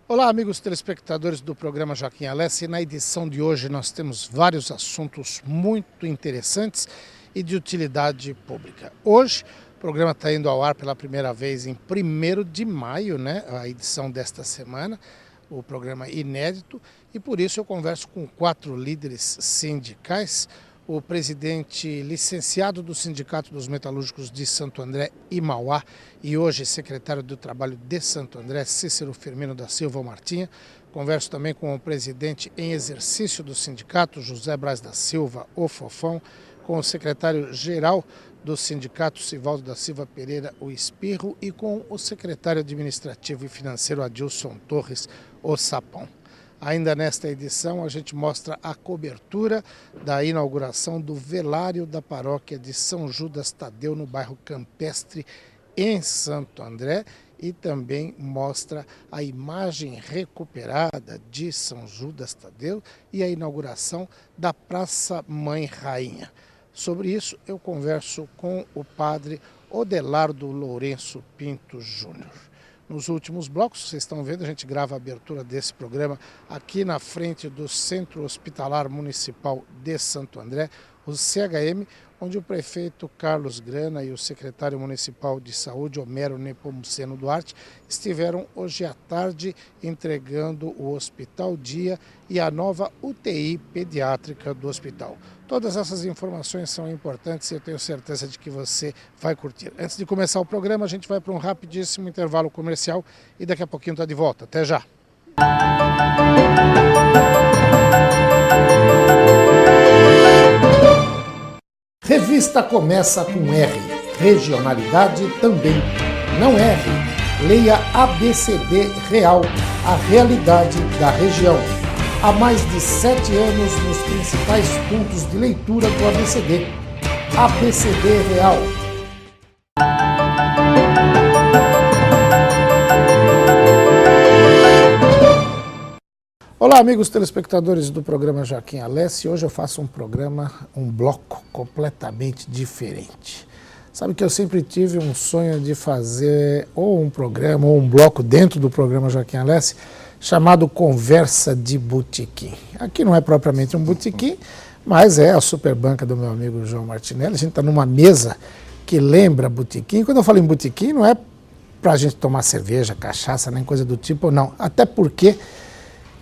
Olá, amigos telespectadores do programa Joaquim Alessi. Na edição de hoje nós temos vários assuntos muito interessantes e de utilidade pública. Hoje o programa está indo ao ar pela primeira vez em 1º de maio, né? A edição desta semana, o programa inédito, e por isso eu converso com 4 líderes sindicais. O presidente licenciado do Sindicato dos Metalúrgicos de Santo André e Mauá e hoje secretário do Trabalho de Santo André, Cícero Firmino da Silva Martinha. Converso também com o presidente em exercício do sindicato, José Braz da Silva, o Fofão, com o secretário-geral do sindicato, Sivaldo da Silva Pereira, o Espirro, e com o secretário administrativo e financeiro, Adilson Torres, o Sapão. Ainda nesta edição, a gente mostra a cobertura da inauguração do velário da paróquia de São Judas Tadeu, no bairro Campestre, em Santo André, e também mostra a imagem recuperada de São Judas Tadeu e a inauguração da Praça Mãe Rainha. Sobre isso, eu converso com o padre Odelardo Lourenço Pinto Júnior. Nos últimos blocos, vocês estão vendo, a gente grava a abertura desse programa aqui na frente do Centro Hospitalar Municipal de Santo André, o CHM, onde o prefeito Carlos Grana e o secretário municipal de saúde, Homero Nepomuceno Duarte, estiveram hoje à tarde entregando o Hospital Dia e a nova UTI pediátrica do hospital. Todas essas informações são importantes e eu tenho certeza de que você vai curtir. Antes de começar o programa, a gente vai para um rapidíssimo intervalo comercial e daqui a pouquinho está de volta. Até já! Revista começa com R. Regionalidade também. Não R. Leia ABCD Real, a realidade da região. Há mais de 7 anos nos principais pontos de leitura do ABCD. ABCD Real. Olá, amigos telespectadores do programa Joaquim Alessi. Hoje eu faço um bloco completamente diferente. Sabe que eu sempre tive um sonho de fazer ou um programa ou um bloco dentro do programa Joaquim Alessi chamado Conversa de Botequim. Aqui não é propriamente um botequim, mas é a super banca do meu amigo João Martinelli. A gente está numa mesa que lembra botequim. Quando eu falo em botequim, não é para a gente tomar cerveja, cachaça, nem coisa do tipo, não. Até porque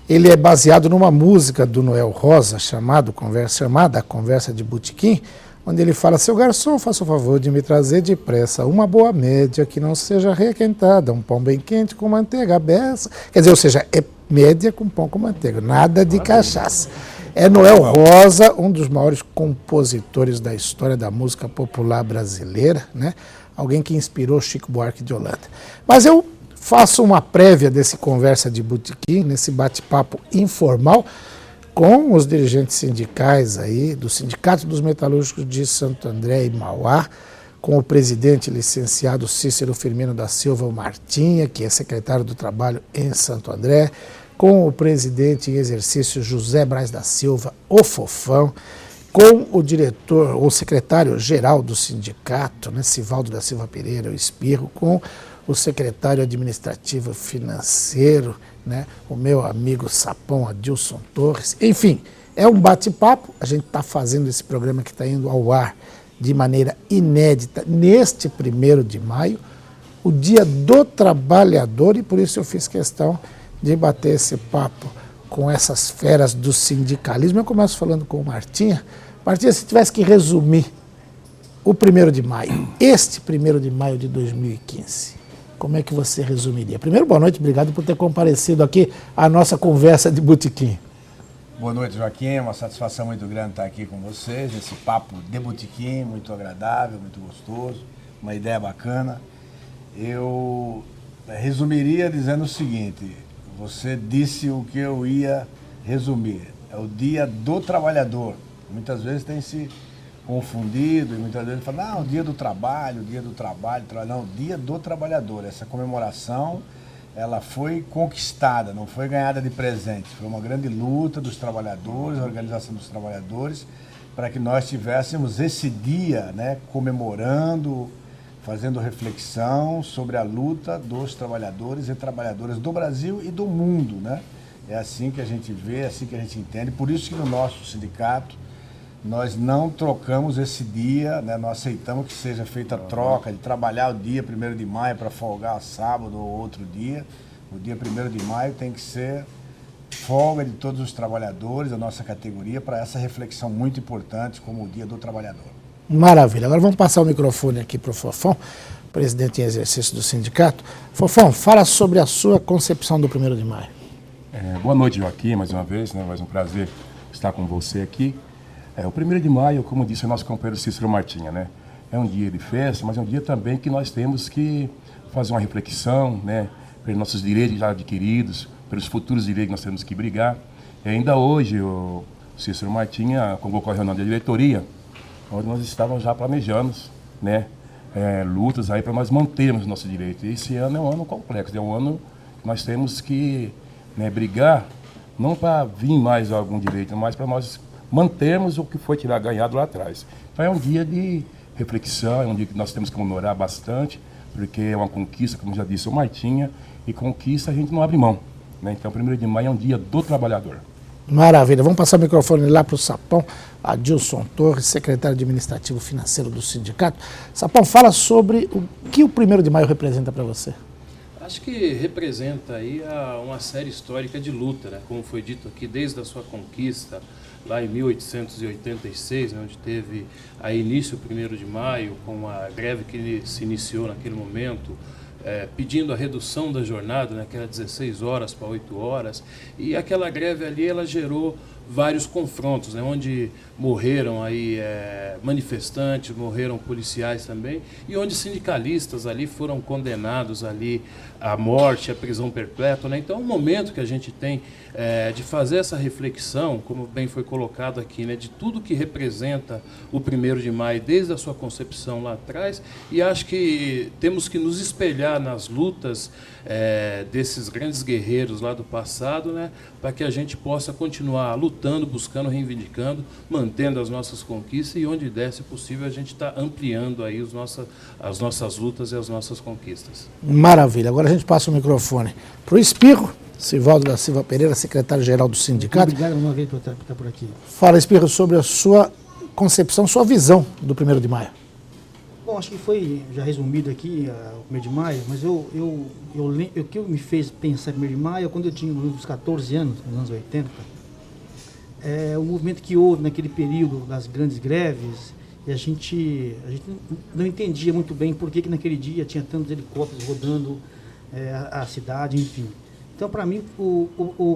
ele é baseado numa música do Noel Rosa chamada Conversa de Botequim, onde ele fala: seu garçom, faça o favor de me trazer depressa uma boa média que não seja requentada, um pão bem quente com manteiga à beça. Quer dizer, ou seja, é média com pão com manteiga, nada de cachaça. É Noel Rosa, um dos maiores compositores da história da música popular brasileira, né? Alguém que inspirou Chico Buarque de Holanda. Mas eu faço uma prévia desse Conversa de Botequim, nesse bate-papo informal, com os dirigentes sindicais aí, do Sindicato dos Metalúrgicos de Santo André e Mauá, com o presidente licenciado Cícero Firmino da Silva Martinha, que é secretário do Trabalho em Santo André, com o presidente em exercício José Braz da Silva, o Fofão, com o diretor, o secretário-geral do sindicato, né, Sivaldo da Silva Pereira, o Espirro, com o secretário administrativo financeiro, né, o meu amigo Sapão, Adilson Torres. Enfim, é um bate-papo. A gente está fazendo esse programa que está indo ao ar de maneira inédita neste 1º de maio, o Dia do Trabalhador, e por isso eu fiz questão de bater esse papo com essas feras do sindicalismo. Eu começo falando com o Martinha. Martinha, se tivesse que resumir o 1º de maio, este 1º de maio de 2015, como é que você resumiria? Primeiro, boa noite, obrigado por ter comparecido aqui à nossa conversa de botequim. Boa noite, Joaquim, é uma satisfação muito grande estar aqui com vocês, esse papo de botequim, muito agradável, muito gostoso, uma ideia bacana. Eu resumiria dizendo o seguinte: você disse o que eu ia resumir, é o Dia do Trabalhador. Muitas vezes tem se confundido e muitas vezes fala, não, o dia do trabalho, não, o Dia do Trabalhador, essa comemoração ela foi conquistada, não foi ganhada de presente. Foi uma grande luta dos trabalhadores, a organização dos trabalhadores, para que nós tivéssemos esse dia, né, comemorando, fazendo reflexão sobre a luta dos trabalhadores e trabalhadoras do Brasil e do mundo, né? É assim que a gente vê, é assim que a gente entende. Por isso que no nosso sindicato nós não trocamos esse dia, né? Nós aceitamos que seja feita a troca de trabalhar o dia 1º de maio para folgar sábado ou outro dia. O dia 1º de maio tem que ser folga de todos os trabalhadores da nossa categoria para essa reflexão muito importante como o Dia do Trabalhador. Maravilha. Agora vamos passar o microfone aqui para o Fofão, presidente em exercício do sindicato. Fofão, fala sobre a sua concepção do 1º de maio. Boa noite, Joaquim, mais uma vez, né? Mais um prazer estar com você aqui. O 1º de maio, como disse o nosso companheiro Cícero Martinha, né? É um dia de festa, mas é um dia também que nós temos que fazer uma reflexão, né? Pelos nossos direitos já adquiridos, pelos futuros direitos que nós temos que brigar. E ainda hoje o Cícero Martinha convocou a reunião da diretoria, onde nós estávamos já planejando, né? Lutas aí para nós mantermos o nosso direito. E esse ano é um ano complexo, é um ano que nós temos que, né, brigar, não para vir mais algum direito, mas para nós mantermos o que foi ganhado lá atrás. Então é um dia de reflexão, é um dia que nós temos que comemorar bastante, porque é uma conquista, como já disse o Martinha, e conquista a gente não abre mão, né? Então 1º de maio é um dia do trabalhador. Maravilha. Vamos passar o microfone lá para o Sapão, Adilson Torres, secretário administrativo financeiro do sindicato. Sapão, fala sobre o que o 1º de maio representa para você. Acho que representa aí uma série histórica de luta, né? Como foi dito aqui, desde a sua conquista, lá em 1886, né, onde teve a início o 1º de maio, com a greve que se iniciou naquele momento, pedindo a redução da jornada, né, que era 16 horas para 8 horas, e aquela greve ali, ela gerou vários confrontos, né, onde morreram aí manifestantes, morreram policiais também, e onde sindicalistas ali foram condenados ali à morte, à prisão perpétua, né? Então é um momento que a gente tem de fazer essa reflexão, como bem foi colocado aqui, né, de tudo que representa o 1º de maio, desde a sua concepção lá atrás, e acho que temos que nos espelhar nas lutas desses grandes guerreiros lá do passado, né, para que a gente possa continuar lutando, buscando, reivindicando, mantendo as nossas conquistas, e onde der, se possível, a gente está ampliando aí as nossas lutas e as nossas conquistas. Maravilha. Agora a gente passa o microfone para o Espirro, Sivaldo da Silva Pereira, secretário-geral do sindicato. Obrigado uma vez por estar por aqui. Fala, Espirro, sobre a sua concepção, sua visão do 1º de maio. Bom, acho que foi já resumido aqui o 1º de maio, mas o que me fez pensar em 1º de maio é quando eu tinha uns 14 anos, nos anos 80, o movimento que houve naquele período das grandes greves, e a gente não entendia muito bem por que naquele dia tinha tantos helicópteros rodando a cidade, enfim. Então, para mim, o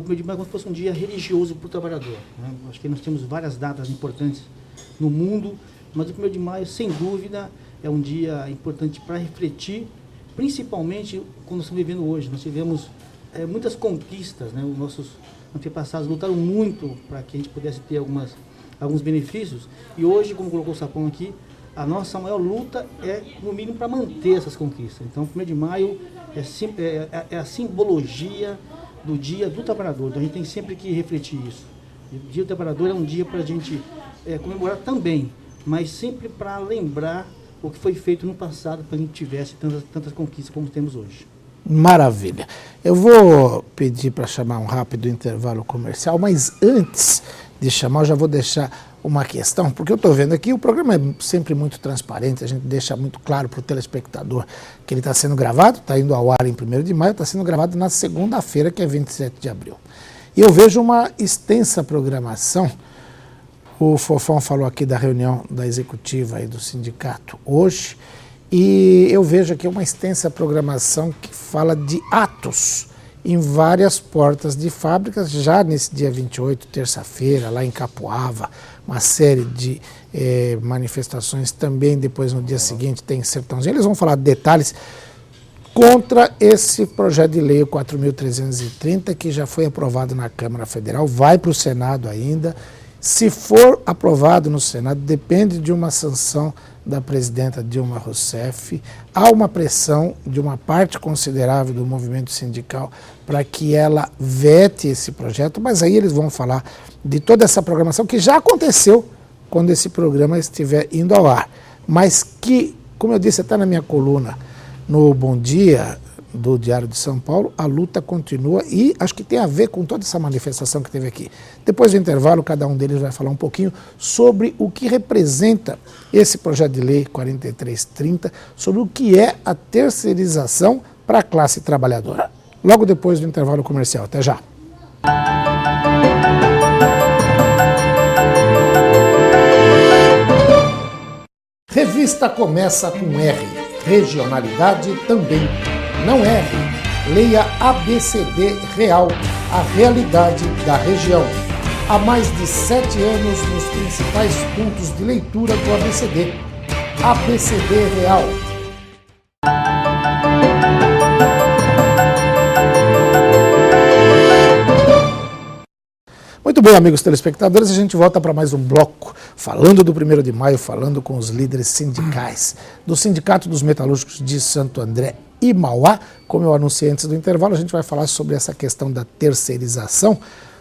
1º de maio é como se fosse um dia religioso para o trabalhador, né? Acho que nós temos várias datas importantes no mundo, mas o 1º de maio, sem dúvida, é um dia importante para refletir, principalmente quando nós estamos vivendo hoje. Nós tivemos muitas conquistas, né? Os nossos antepassados lutaram muito para que a gente pudesse ter alguns benefícios, e hoje, como colocou o Sapão aqui, a nossa maior luta é, no mínimo, para manter essas conquistas. Então, o 1º de maio é a simbologia do Dia do Trabalhador, então a gente tem sempre que refletir isso. O Dia do Trabalhador é um dia para a gente comemorar também, mas sempre para lembrar o que foi feito no passado, para que a gente tivesse tantas conquistas como temos hoje. Maravilha. Eu vou pedir para chamar um rápido intervalo comercial, mas antes de chamar, eu já vou deixar uma questão, porque eu estou vendo aqui, o programa é sempre muito transparente, a gente deixa muito claro para o telespectador que ele está sendo gravado, está indo ao ar em 1º de maio, está sendo gravado na segunda-feira, que é 27 de abril. E eu vejo uma extensa programação. O Fofão falou aqui da reunião da executiva e do sindicato hoje, e eu vejo aqui uma extensa programação que fala de atos em várias portas de fábricas, já nesse dia 28, terça-feira, lá em Capoava, uma série de manifestações também, depois no dia seguinte tem em Sertãozinho. Eles vão falar de detalhes contra esse projeto de lei, o 4.330, que já foi aprovado na Câmara Federal, vai para o Senado ainda, Se for aprovado no Senado, depende de uma sanção da presidenta Dilma Rousseff. Há uma pressão de uma parte considerável do movimento sindical para que ela vete esse projeto, mas aí eles vão falar de toda essa programação que já aconteceu quando esse programa estiver indo ao ar, mas que, como eu disse até na minha coluna no Bom Dia, do Diário de São Paulo, a luta continua e acho que tem a ver com toda essa manifestação que teve aqui. Depois do intervalo, cada um deles vai falar um pouquinho sobre o que representa esse projeto de lei 4330, sobre o que é a terceirização para a classe trabalhadora. Logo depois do intervalo comercial. Até já. Revista começa com R. Regionalidade também. Não erre. Leia ABCD Real, a realidade da região. Há mais de 7 anos nos principais pontos de leitura do ABCD. ABCD Real. Muito bem, amigos telespectadores, a gente volta para mais um bloco, falando do 1º de maio, falando com os líderes sindicais do Sindicato dos Metalúrgicos de Santo André e Mauá. Como eu anunciei antes do intervalo, a gente vai falar sobre essa questão da terceirização.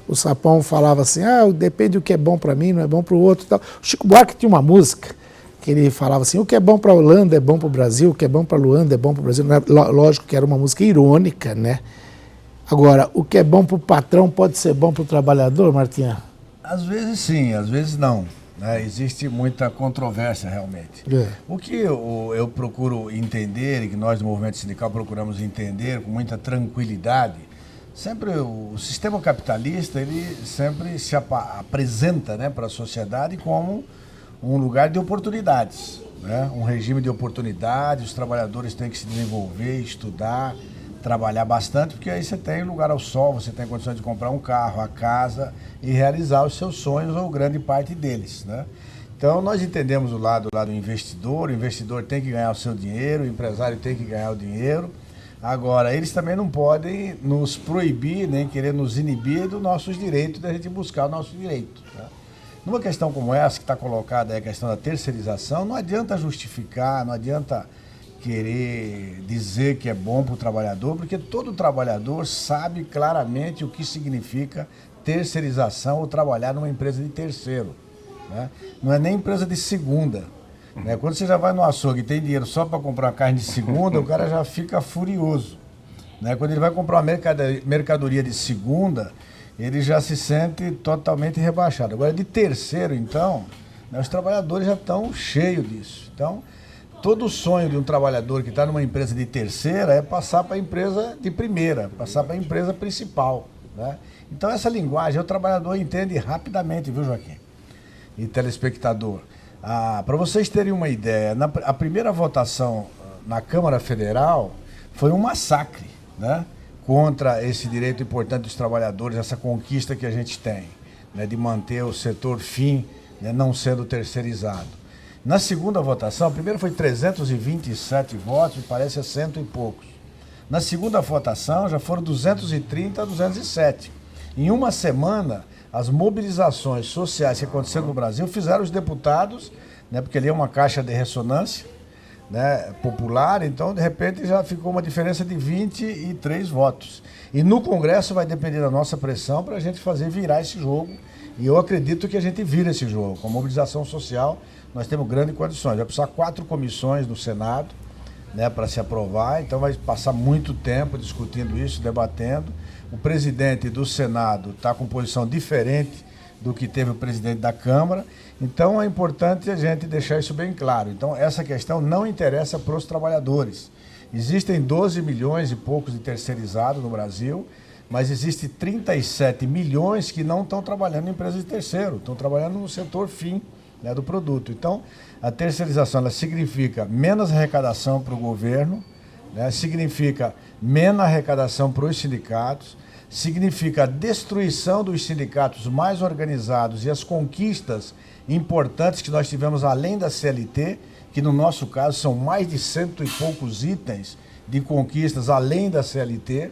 O Sapão falava assim, depende do que é bom para mim, não é bom para o outro. Tal. O Chico Buarque tinha uma música que ele falava assim, o que é bom para a Holanda é bom para o Brasil, o que é bom para a Luanda é bom para o Brasil. Lógico que era uma música irônica, né? Agora, o que é bom para o patrão pode ser bom para o trabalhador, Martinha? Às vezes sim, às vezes não. Né? Existe muita controvérsia realmente. O que eu procuro entender, e que nós do movimento sindical procuramos entender com muita tranquilidade, sempre o sistema capitalista, ele sempre se apresenta, né, para a sociedade como um lugar de oportunidades, né? Um regime de oportunidades, os trabalhadores têm que se desenvolver, estudar, trabalhar bastante, porque aí você tem lugar ao sol, você tem condições de comprar um carro, a casa e realizar os seus sonhos, ou grande parte deles, né? Então nós entendemos o lado do investidor, o investidor tem que ganhar o seu dinheiro, o empresário tem que ganhar o dinheiro. Agora, eles também não podem nos proibir, nem querer nos inibir dos nossos direitos, da gente buscar o nosso direito, né? Numa questão como essa que está colocada, a questão da terceirização, não adianta justificar, não adianta querer dizer que é bom para o trabalhador, porque todo trabalhador sabe claramente o que significa terceirização ou trabalhar numa empresa de terceiro, né? Não é nem empresa de segunda, né? Quando você já vai no açougue e tem dinheiro só para comprar carne de segunda, o cara já fica furioso, né? Quando ele vai comprar uma mercadoria de segunda, ele já se sente totalmente rebaixado. Agora, de terceiro, então, né, os trabalhadores já estão cheios disso. Então, todo o sonho de um trabalhador que está numa empresa de terceira é passar para a empresa de primeira, passar para a empresa principal, né? Então essa linguagem o trabalhador entende rapidamente, viu, Joaquim? E telespectador. Para vocês terem uma ideia, a primeira votação na Câmara Federal foi um massacre, né, contra esse direito importante dos trabalhadores, essa conquista que a gente tem, né, de manter o setor fim, né, não sendo terceirizado. Na segunda votação, a primeira foi 327 votos, me parece cento e poucos. Na segunda votação já foram 230 a 207. Em uma semana, as mobilizações sociais que aconteceram no Brasil fizeram os deputados, né, porque ali é uma caixa de ressonância, né, popular, então de repente já ficou uma diferença de 23 votos. E no Congresso vai depender da nossa pressão para a gente fazer virar esse jogo. E eu acredito que a gente vira esse jogo. Com a mobilização social, nós temos grandes condições. Vai precisar 4 comissões no Senado, né, para se aprovar, então vai passar muito tempo discutindo isso, debatendo. O presidente do Senado está com posição diferente do que teve o presidente da Câmara, então é importante a gente deixar isso bem claro. Então essa questão não interessa para os trabalhadores. Existem 12 milhões e poucos de terceirizados no Brasil, mas existe 37 milhões que não estão trabalhando em empresas de terceiro, estão trabalhando no setor fim, né, do produto. Então, a terceirização ela significa menos arrecadação para o governo, né, significa menos arrecadação para os sindicatos, significa a destruição dos sindicatos mais organizados e as conquistas importantes que nós tivemos além da CLT, que no nosso caso são mais de 100 e poucos itens de conquistas além da CLT.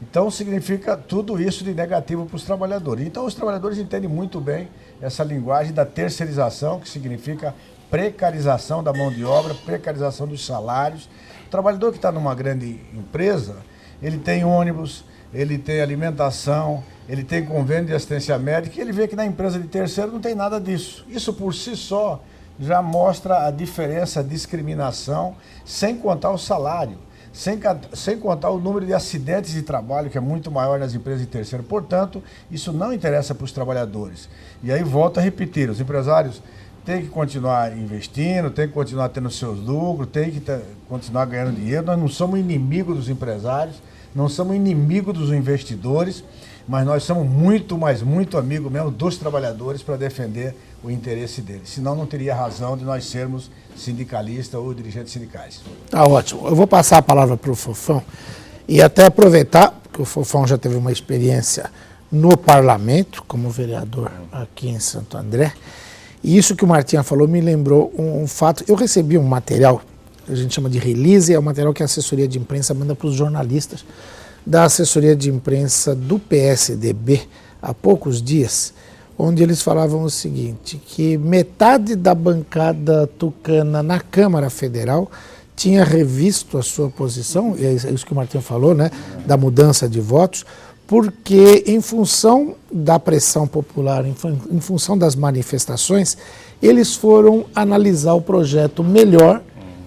Então significa tudo isso de negativo para os trabalhadores. Então os trabalhadores entendem muito bem essa linguagem da terceirização, que significa precarização da mão de obra, precarização dos salários. O trabalhador que está numa grande empresa, ele tem ônibus, ele tem alimentação, ele tem convênio de assistência médica, e ele vê que na empresa de terceiro não tem nada disso. Isso por si só já mostra a diferença, a discriminação, sem contar o salário, sem contar o número de acidentes de trabalho, que é muito maior nas empresas de terceiro. Portanto, isso não interessa para os trabalhadores. E aí volto a repetir, os empresários têm que continuar investindo, têm que continuar tendo seus lucros, têm que continuar ganhando dinheiro. Nós não somos inimigos dos empresários, não somos inimigos dos investidores, mas nós somos muito, mas muito amigos mesmo dos trabalhadores para defender o interesse deles. Senão não teria razão de nós sermos sindicalistas ou dirigentes sindicais. Tá ótimo. Eu vou passar a palavra para o Fofão e até aproveitar, porque o Fofão já teve uma experiência no parlamento, como vereador aqui em Santo André. E isso que o Martinha falou me lembrou um fato. Eu recebi um material, a gente chama de release, é um material que a assessoria de imprensa manda para os jornalistas da assessoria de imprensa do PSDB há poucos dias, onde eles falavam o seguinte, que metade da bancada tucana na Câmara Federal tinha revisto a sua posição, é isso que o Martinho falou, né, da mudança de votos, porque em função da pressão popular, em função das manifestações, eles foram analisar o projeto melhor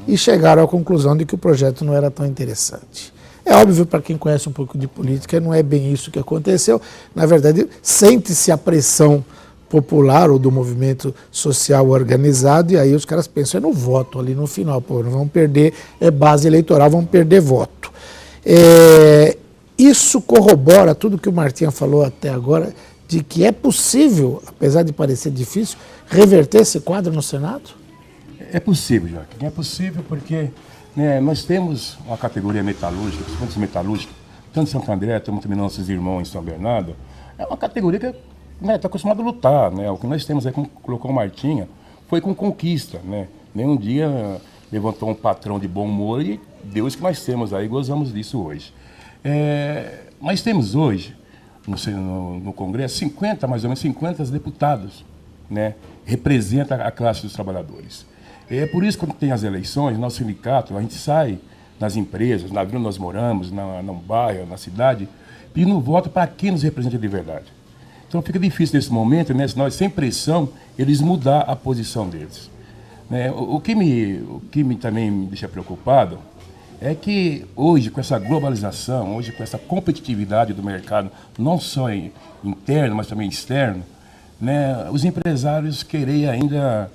e chegaram à conclusão de que o projeto não era tão interessante. É óbvio, para quem conhece um pouco de política, não é bem isso que aconteceu. Na verdade, sente-se a pressão popular ou do movimento social organizado, e aí os caras pensam no voto ali no final. Pô, não vão perder base eleitoral, vão perder voto. Isso corrobora tudo que o Martinha falou até agora, de que é possível, apesar de parecer difícil, reverter esse quadro no Senado? É possível, Joaquim. É possível porque nós temos uma categoria metalúrgica, principalmente metalúrgica, tanto em Santo André, temos também nossos irmãos em São Bernardo. É uma categoria que está acostumada a lutar. Né? O que nós temos aí, como colocou o Martinha, foi com conquista. Né? Nem um dia levantou um patrão de bom humor e Deus que nós temos aí, gozamos disso hoje. Nós temos hoje, no Congresso, mais ou menos 50 deputados, né? Representa a classe dos trabalhadores. É por isso que quando tem as eleições, nosso sindicato, a gente sai nas empresas, na vila onde nós moramos, no bairro, na cidade, pedindo voto para quem nos representa de verdade. Então fica difícil nesse momento, né, nós, sem pressão, eles mudar a posição deles. Né? O que também me deixa preocupado é que hoje, com essa globalização, hoje com essa competitividade do mercado, não só interno, mas também externo, né, os empresários querem ainda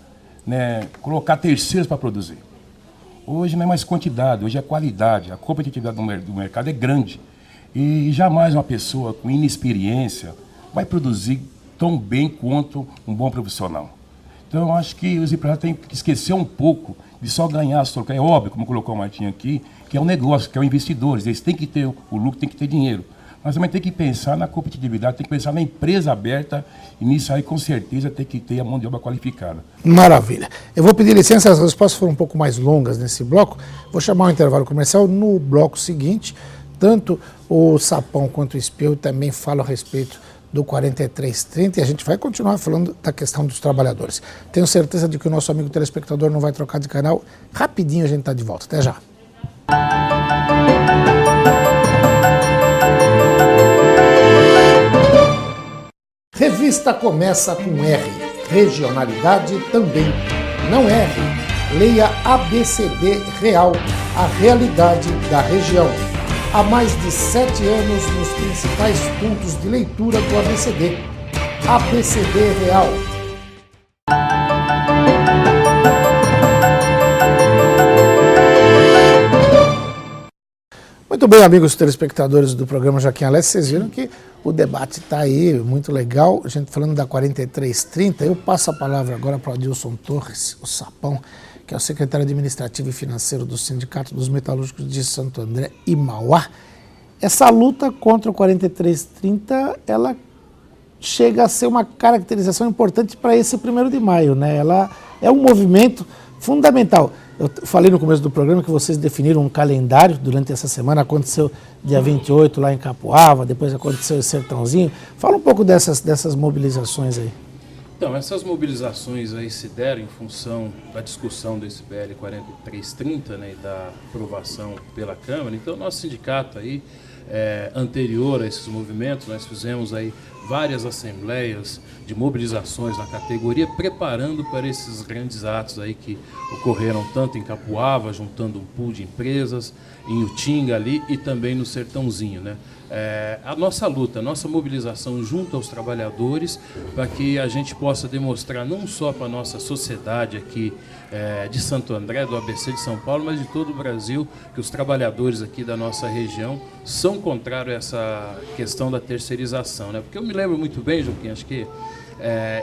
colocar terceiros para produzir. Hoje não é mais quantidade, hoje é qualidade. A competitividade do mercado é grande. E jamais uma pessoa com inexperiência vai produzir tão bem quanto um bom profissional. Então eu acho que os empresários têm que esquecer um pouco de só ganhar, só trocar. É óbvio, como colocou o Martinho aqui, que é um negócio, que é um investidor. Eles têm que ter o lucro, têm que ter dinheiro. Mas também tem que pensar na competitividade, tem que pensar na empresa aberta e nisso aí com certeza tem que ter a mão de obra qualificada. Maravilha. Eu vou pedir licença, as respostas foram um pouco mais longas nesse bloco. Vou chamar o intervalo comercial. No bloco seguinte, tanto o Sapão quanto o Espeu também falam a respeito do 4330 e a gente vai continuar falando da questão dos trabalhadores. Tenho certeza de que o nosso amigo telespectador não vai trocar de canal. Rapidinho a gente está de volta. Até já. Revista começa com R. Regionalidade também. Não erre. Leia ABCD Real, a realidade da região. Há mais de 7 anos nos principais pontos de leitura do ABCD. ABCD Real. Muito bem, amigos telespectadores do programa Joaquim Alessi, vocês viram que o debate está aí, muito legal. A gente falando da 4330, eu passo a palavra agora para o Adilson Torres, o Sapão, que é o secretário administrativo e financeiro do Sindicato dos Metalúrgicos de Santo André e Mauá. Essa luta contra o 4330, ela chega a ser uma caracterização importante para esse 1º de maio, né? Ela é um movimento fundamental. Eu falei no começo do programa que vocês definiram um calendário durante essa semana, aconteceu dia 28 lá em Capoava, depois aconteceu em Sertãozinho. Fala um pouco dessas mobilizações aí. Então, essas mobilizações aí se deram em função da discussão desse PL 4330, né, e da aprovação pela Câmara. Então, nosso sindicato aí, anterior a esses movimentos, nós fizemos aí várias assembleias de mobilizações na categoria, preparando para esses grandes atos aí que ocorreram tanto em Capoava, juntando um pool de empresas, em Utinga ali e também no Sertãozinho, né? A nossa luta, a nossa mobilização junto aos trabalhadores para que a gente possa demonstrar não só para a nossa sociedade aqui de Santo André, do ABC de São Paulo, mas de todo o Brasil, que os trabalhadores aqui da nossa região são contrários a essa questão da terceirização, né? Porque eu me lembro muito bem, Joaquim, acho que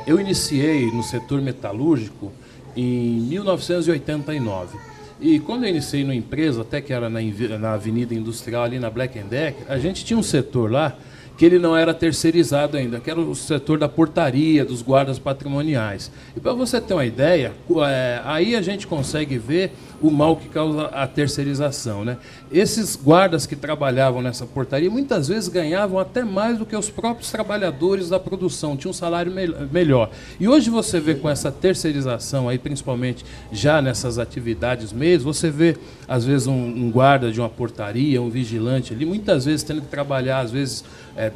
eu iniciei no setor metalúrgico em 1989. E quando eu iniciei numa empresa, até que era na Avenida Industrial, ali na Black Decker, a gente tinha um setor lá que ele não era terceirizado ainda, que era o setor da portaria, dos guardas patrimoniais. E para você ter uma ideia, aí a gente consegue ver o mal que causa a terceirização, né? Esses guardas que trabalhavam nessa portaria muitas vezes ganhavam até mais do que os próprios trabalhadores da produção, tinham um salário melhor. E hoje você vê com essa terceirização aí, principalmente já nessas atividades mesmo, você vê às vezes um guarda de uma portaria, um vigilante ali, muitas vezes tendo que trabalhar às vezes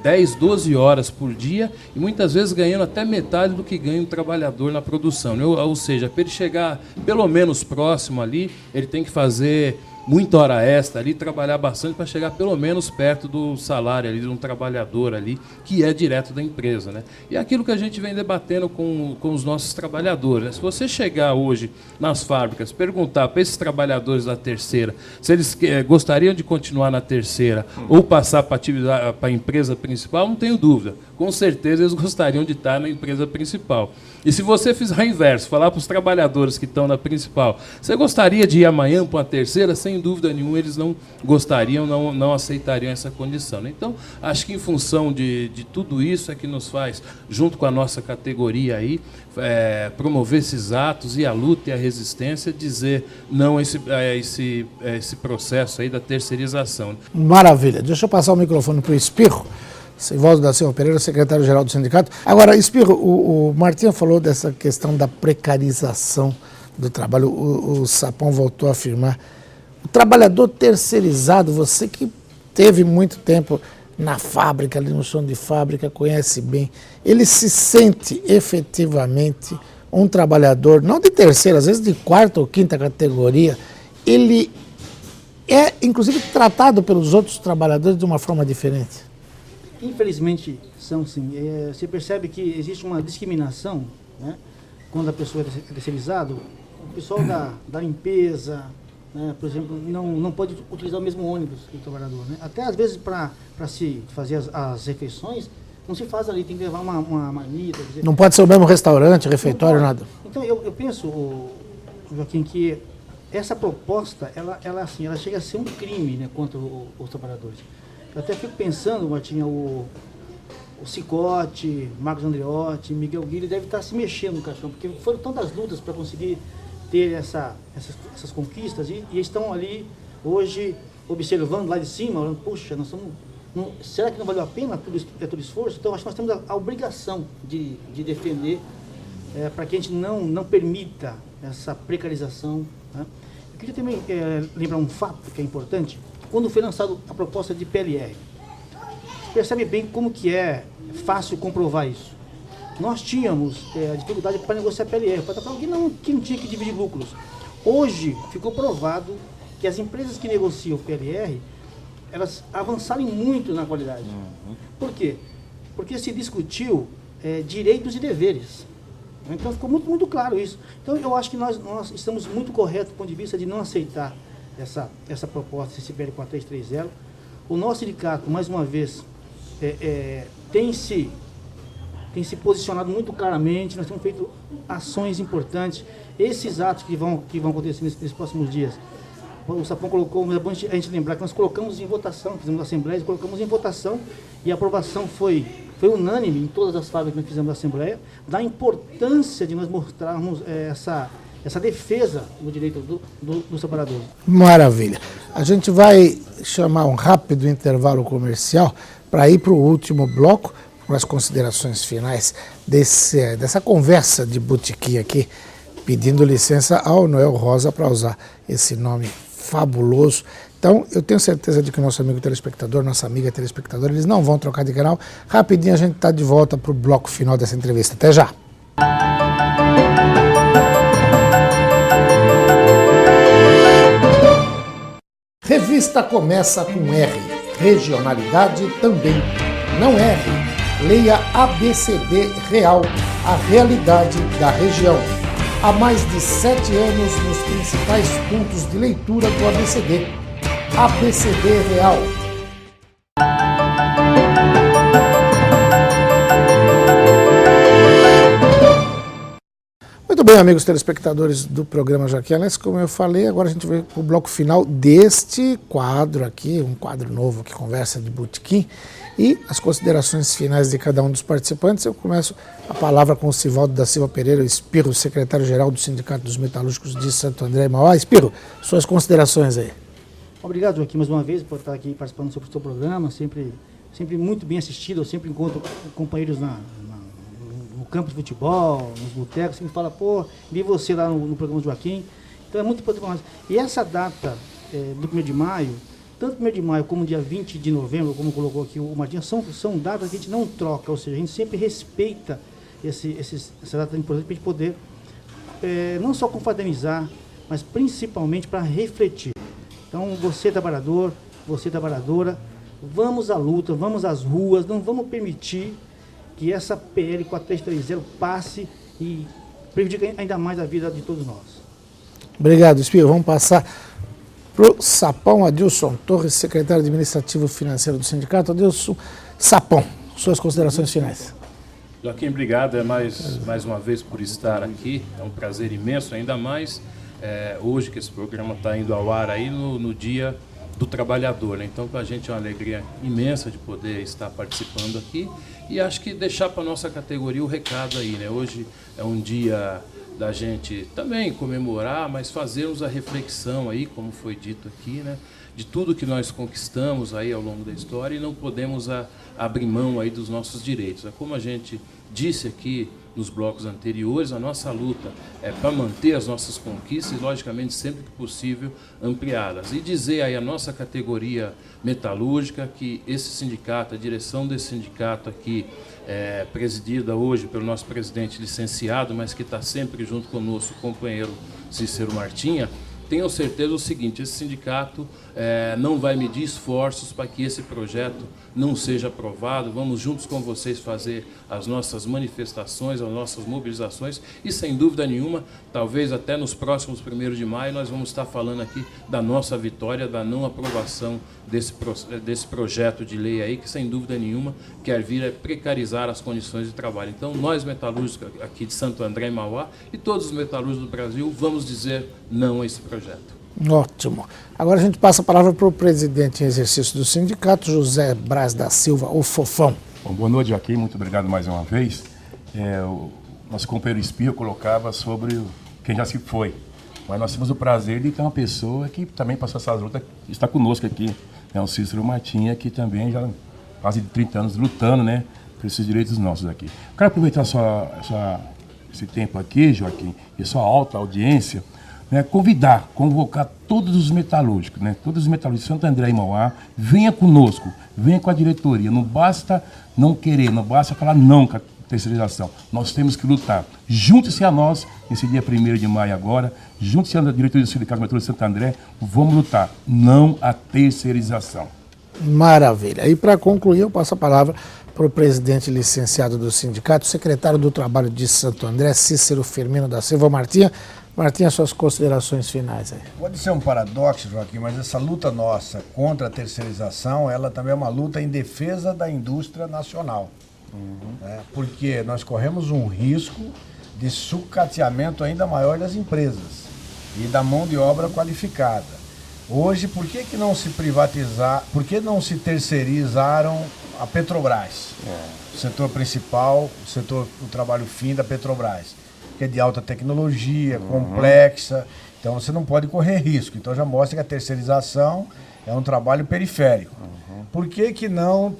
10, 12 horas por dia e muitas vezes ganhando até metade do que ganha um trabalhador na produção, né? Ou seja, para ele chegar pelo menos próximo ali, ele tem que fazer muita hora extra ali, trabalhar bastante para chegar pelo menos perto do salário ali de um trabalhador ali, que é direto da empresa, né? E é aquilo que a gente vem debatendo com os nossos trabalhadores, né? Se você chegar hoje nas fábricas, perguntar para esses trabalhadores da terceira se eles gostariam de continuar na terceira ou passar para a empresa principal, não tenho dúvida. Com certeza eles gostariam de estar na empresa principal. E se você fizer o inverso, falar para os trabalhadores que estão na principal, você gostaria de ir amanhã para uma terceira? Sem dúvida nenhuma, eles não gostariam, não aceitariam essa condição, né? Então, acho que em função de tudo isso é que nos faz, junto com a nossa categoria aí, promover esses atos e a luta e a resistência, dizer não a esse processo aí da terceirização. Maravilha. Deixa eu passar o microfone para o Espirro. Sivaldo da Silva Pereira, secretário-geral do sindicato. Agora, Espirro, o Martinha falou dessa questão da precarização do trabalho. O Sapão voltou a afirmar. O trabalhador terceirizado, você que teve muito tempo na fábrica, ali no chão de fábrica, conhece bem, ele se sente efetivamente um trabalhador, não de terceira, às vezes de quarta ou quinta categoria, ele é, inclusive, tratado pelos outros trabalhadores de uma forma diferente. Infelizmente, são sim. Você percebe que existe uma discriminação, né? Quando a pessoa é terceirizada, o pessoal da limpeza, né, por exemplo, não pode utilizar o mesmo ônibus que o trabalhador, né? Até às vezes para se fazer as refeições, não se faz ali, tem que levar uma marmita. Não pode ser o mesmo restaurante, refeitório, nada. Então eu penso, Joaquim, que essa proposta, ela chega a ser um crime, né, contra os trabalhadores. Eu até fico pensando, Martinha, o Cicote, Marcos Andreotti, Miguel Guilherme deve estar se mexendo no caixão, porque foram tantas lutas para conseguir ter essas conquistas e estão ali hoje observando lá de cima, olhando, puxa, será que não valeu a pena todo esforço? Então acho que nós temos a obrigação de defender para que a gente não permita essa precarização, né? Eu queria também lembrar um fato que é importante. Quando foi lançada a proposta de PLR, você percebe bem como que é fácil comprovar isso. Nós tínhamos a dificuldade para negociar PLR, para falar que não tinha que dividir lucros. Hoje ficou provado que as empresas que negociam PLR, elas avançaram muito na qualidade. Por quê? Porque se discutiu direitos e deveres. Então ficou muito, muito claro isso. Então eu acho que nós estamos muito corretos do ponto de vista de não aceitar essa proposta, esse PL 4330. O nosso sindicato, mais uma vez, tem se posicionado muito claramente, nós temos feito ações importantes. Esses atos que vão acontecer nesses próximos dias, o Sapão colocou, mas é bom a gente lembrar que nós colocamos em votação, fizemos assembleias, colocamos em votação e a aprovação foi unânime em todas as fábricas que nós fizemos a assembleia, da importância de nós mostrarmos essa defesa do direito dos trabalhadores. Maravilha. A gente vai chamar um rápido intervalo comercial para ir para o último bloco, com as considerações finais dessa conversa de botequim aqui, pedindo licença ao Noel Rosa para usar esse nome fabuloso. Então, eu tenho certeza de que o nosso amigo telespectador, nossa amiga telespectadora, eles não vão trocar de canal. Rapidinho a gente está de volta para o bloco final dessa entrevista. Até já! Revista começa com R. Regionalidade também. Não erre. Leia ABCD Real, a realidade da região. Há mais de 7 anos nos principais pontos de leitura do ABCD. ABCD Real. Muito bem, amigos telespectadores do programa Joaquim Alessi, como eu falei, agora a gente vai para o bloco final deste quadro aqui, um quadro novo que conversa de botequim, e as considerações finais de cada um dos participantes. Eu começo a palavra com o Sivaldo da Silva Pereira, o Espirro, secretário-geral do Sindicato dos Metalúrgicos de Santo André e Mauá. Espirro, suas considerações aí. Obrigado, Joaquim, mais uma vez por estar aqui participando do seu programa, sempre muito bem assistido. Eu sempre encontro companheiros no campo de futebol, nos botecos, sempre fala, pô, vi você lá no programa do Joaquim. Então é muito importante para nós. E essa data do 1º de maio, tanto 1º de maio como dia 20 de novembro, como colocou aqui o Martinha, são datas que a gente não troca, ou seja, a gente sempre respeita essa data importante para a gente poder não só confraternizar, mas principalmente para refletir. Então, você trabalhador, você trabalhadora, vamos à luta, vamos às ruas, não vamos permitir que essa PL 4330 passe e prejudique ainda mais a vida de todos nós. Obrigado, Espírito. Vamos passar para o Sapão Adilson Torres, secretário administrativo financeiro do sindicato. Adilson, Sapão, suas considerações finais. Joaquim, obrigado mais uma vez por estar aqui. É um prazer imenso, ainda mais hoje que esse programa está indo ao ar aí no Dia do Trabalhador, né? Então, para a gente é uma alegria imensa de poder estar participando aqui e acho que deixar para a nossa categoria o recado aí, né? Hoje é um dia da gente também comemorar, mas fazermos a reflexão aí, como foi dito aqui, né? De tudo que nós conquistamos aí ao longo da história e não podemos abrir mão aí dos nossos direitos. Como a gente disse aqui nos blocos anteriores, a nossa luta é para manter as nossas conquistas e, logicamente, sempre que possível, ampliá-las. E dizer aí a nossa categoria metalúrgica que esse sindicato, a direção desse sindicato aqui, presidida hoje pelo nosso presidente licenciado, mas que está sempre junto conosco, o companheiro Cícero Martinha, tenham certeza o seguinte, esse sindicato não vai medir esforços para que esse projeto não seja aprovado. Vamos juntos com vocês fazer as nossas manifestações, as nossas mobilizações e, sem dúvida nenhuma, talvez até nos próximos 1º de maio, nós vamos estar falando aqui da nossa vitória, da não aprovação desse projeto de lei aí, que sem dúvida nenhuma quer vir precarizar as condições de trabalho. Então, nós metalúrgicos aqui de Santo André e Mauá e todos os metalúrgicos do Brasil vamos dizer não a esse projeto. Ótimo. Agora a gente passa a palavra para o presidente em exercício do sindicato, José Braz da Silva, o Fofão. Bom, boa noite, Joaquim, muito obrigado mais uma vez. O nosso companheiro Espírito colocava sobre quem já se foi. Mas nós temos o prazer de ter uma pessoa que também passou essa luta, está conosco aqui, o Cícero Martinha, que também já quase 30 anos lutando, né, por esses direitos nossos aqui. Quero aproveitar esse tempo aqui, Joaquim, e sua alta audiência, né, convocar todos os metalúrgicos, né, todos os metalúrgicos de Santo André e Mauá, venha conosco, venha com a diretoria. Não basta não querer, não basta falar não com a terceirização. Nós temos que lutar. Junte-se a nós, nesse dia 1º de maio agora, junte-se à diretoria do Sindicato Metalúrgico de Santo André, vamos lutar. Não à terceirização. Maravilha. E para concluir, eu passo a palavra para o presidente licenciado do sindicato, secretário do Trabalho de Santo André, Cícero Firmino da Silva Martinha. Martinha, suas considerações finais aí. Pode ser um paradoxo, Joaquim, mas essa luta nossa contra a terceirização, ela também é uma luta em defesa da indústria nacional. Né? Porque nós corremos um risco de sucateamento ainda maior das empresas e da mão de obra qualificada. Hoje, por que não se privatizar, por que não se terceirizaram a Petrobras? O setor principal, o trabalho fim da Petrobras. que é de alta tecnologia, complexa, então você não pode correr risco. Então já mostra que a terceirização é um trabalho periférico. Por que não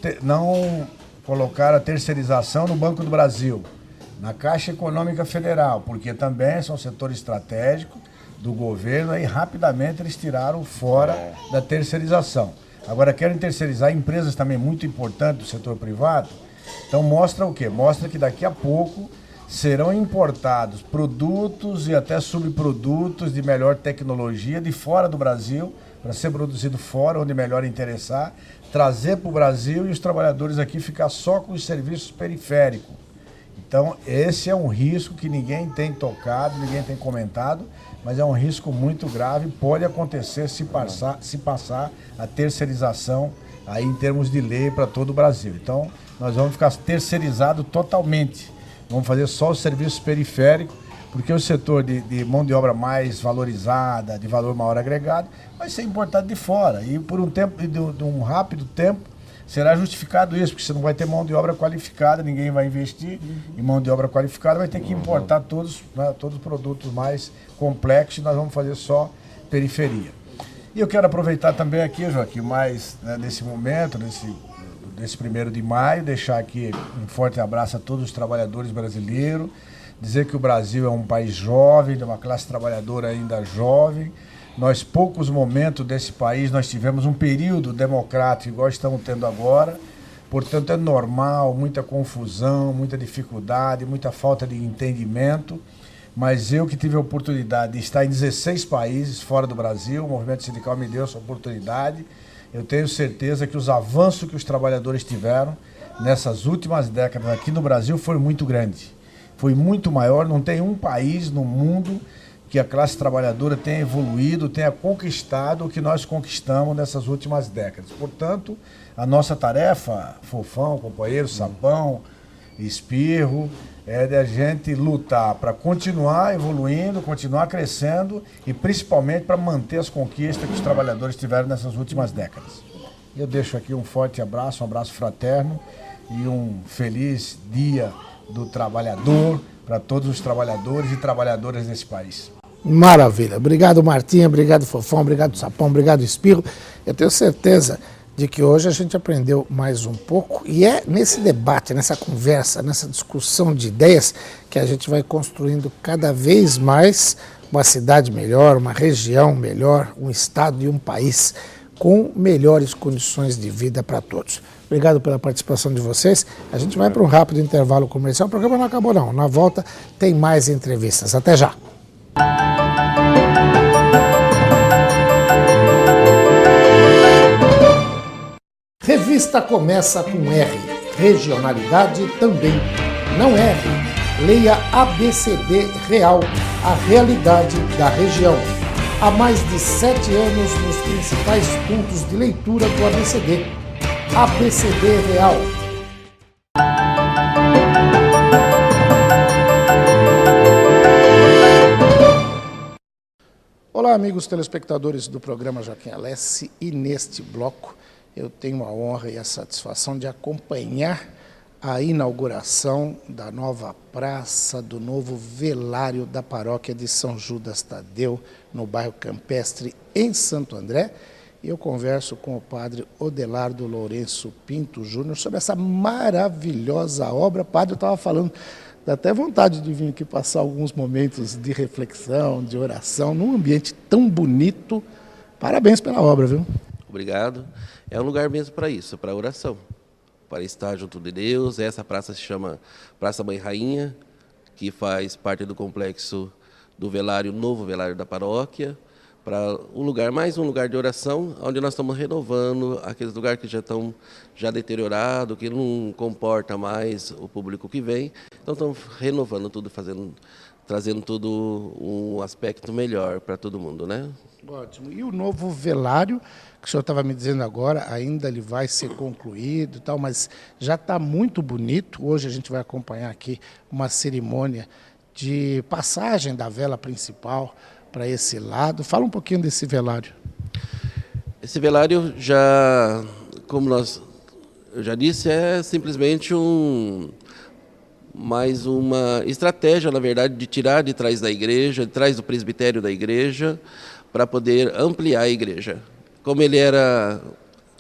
colocar a terceirização no Banco do Brasil, na Caixa Econômica Federal? Porque também são setor estratégico do governo e rapidamente eles tiraram fora da terceirização. Agora querem terceirizar empresas também muito importantes do setor privado. Então mostra o quê? Mostra que daqui a pouco serão importados produtos e até subprodutos de melhor tecnologia de fora do Brasil, para ser produzido fora, onde melhor interessar, trazer para o Brasil e os trabalhadores aqui ficar só com os serviços periféricos. Então esse é um risco que ninguém tem tocado, ninguém tem comentado, mas é um risco muito grave, pode acontecer se passar a terceirização aí em termos de lei para todo o Brasil. Então nós vamos ficar terceirizado totalmente. Vamos fazer só os serviços periféricos, porque o setor de mão de obra mais valorizada, de valor maior agregado, vai ser importado de fora. E por um tempo, de um rápido tempo, será justificado isso, porque você não vai ter mão de obra qualificada, ninguém vai investir em mão de obra qualificada, vai ter que importar todos os produtos mais complexos, e nós vamos fazer só periferia. E eu quero aproveitar também aqui, Joaquim, nesse momento, nesse 1º de maio, deixar aqui um forte abraço a todos os trabalhadores brasileiros, dizer que o Brasil é um país jovem, de uma classe trabalhadora ainda jovem. Nós, poucos momentos desse país, nós tivemos um período democrático igual estamos tendo agora, portanto é normal, muita confusão, muita dificuldade, muita falta de entendimento, mas eu que tive a oportunidade de estar em 16 países fora do Brasil, o movimento sindical me deu essa oportunidade. Eu tenho certeza que os avanços que os trabalhadores tiveram nessas últimas décadas aqui no Brasil foi muito grande. Foi muito maior, não tem um país no mundo que a classe trabalhadora tenha evoluído, tenha conquistado o que nós conquistamos nessas últimas décadas. Portanto, a nossa tarefa, Fofão, companheiro, Sapão, Espirro, é de a gente lutar para continuar evoluindo, continuar crescendo e principalmente para manter as conquistas que os trabalhadores tiveram nessas últimas décadas. Eu deixo aqui um forte abraço, um abraço fraterno e um feliz dia do trabalhador para todos os trabalhadores e trabalhadoras desse país. Maravilha. Obrigado, Martinha. Obrigado, Fofão. Obrigado, Sapão. Obrigado, Espirro. Eu tenho certeza de que hoje a gente aprendeu mais um pouco e é nesse debate, nessa conversa, nessa discussão de ideias que a gente vai construindo cada vez mais uma cidade melhor, uma região melhor, um estado e um país com melhores condições de vida para todos. Obrigado pela participação de vocês. A gente vai para um rápido intervalo comercial. O programa não acabou não. Na volta tem mais entrevistas. Até já. Revista começa com R. Regionalidade também. Não erre. Leia ABCD Real, a realidade da região. Há mais de 7 anos nos principais pontos de leitura do ABCD. ABCD Real. Olá, amigos telespectadores do programa Joaquim Alessi, e neste bloco eu tenho a honra e a satisfação de acompanhar a inauguração da nova praça, do novo velário da paróquia de São Judas Tadeu, no bairro Campestre, em Santo André. E eu converso com o padre Odelardo Lourenço Pinto Júnior sobre essa maravilhosa obra. Padre, eu estava falando, dá até vontade de vir aqui passar alguns momentos de reflexão, de oração, num ambiente tão bonito. Parabéns pela obra, viu? Obrigado. É um lugar mesmo para isso, para oração, para estar junto de Deus. Essa praça se chama Praça Mãe Rainha, que faz parte do complexo do velário, novo velário da paróquia, para um lugar, mais um lugar de oração, onde nós estamos renovando aqueles lugares que já estão deteriorados, que não comporta mais o público que vem. Então estamos renovando tudo, trazendo tudo um aspecto melhor para todo mundo, né? Ótimo. E o novo velário, que o senhor estava me dizendo agora, ainda ele vai ser concluído e tal, mas já está muito bonito. Hoje a gente vai acompanhar aqui uma cerimônia de passagem da vela principal para esse lado. Fala um pouquinho desse velário. Esse velário já, como eu já disse, é simplesmente um mas uma estratégia, na verdade, de tirar de trás da igreja, de trás do presbitério da igreja, para poder ampliar a igreja. Como ele era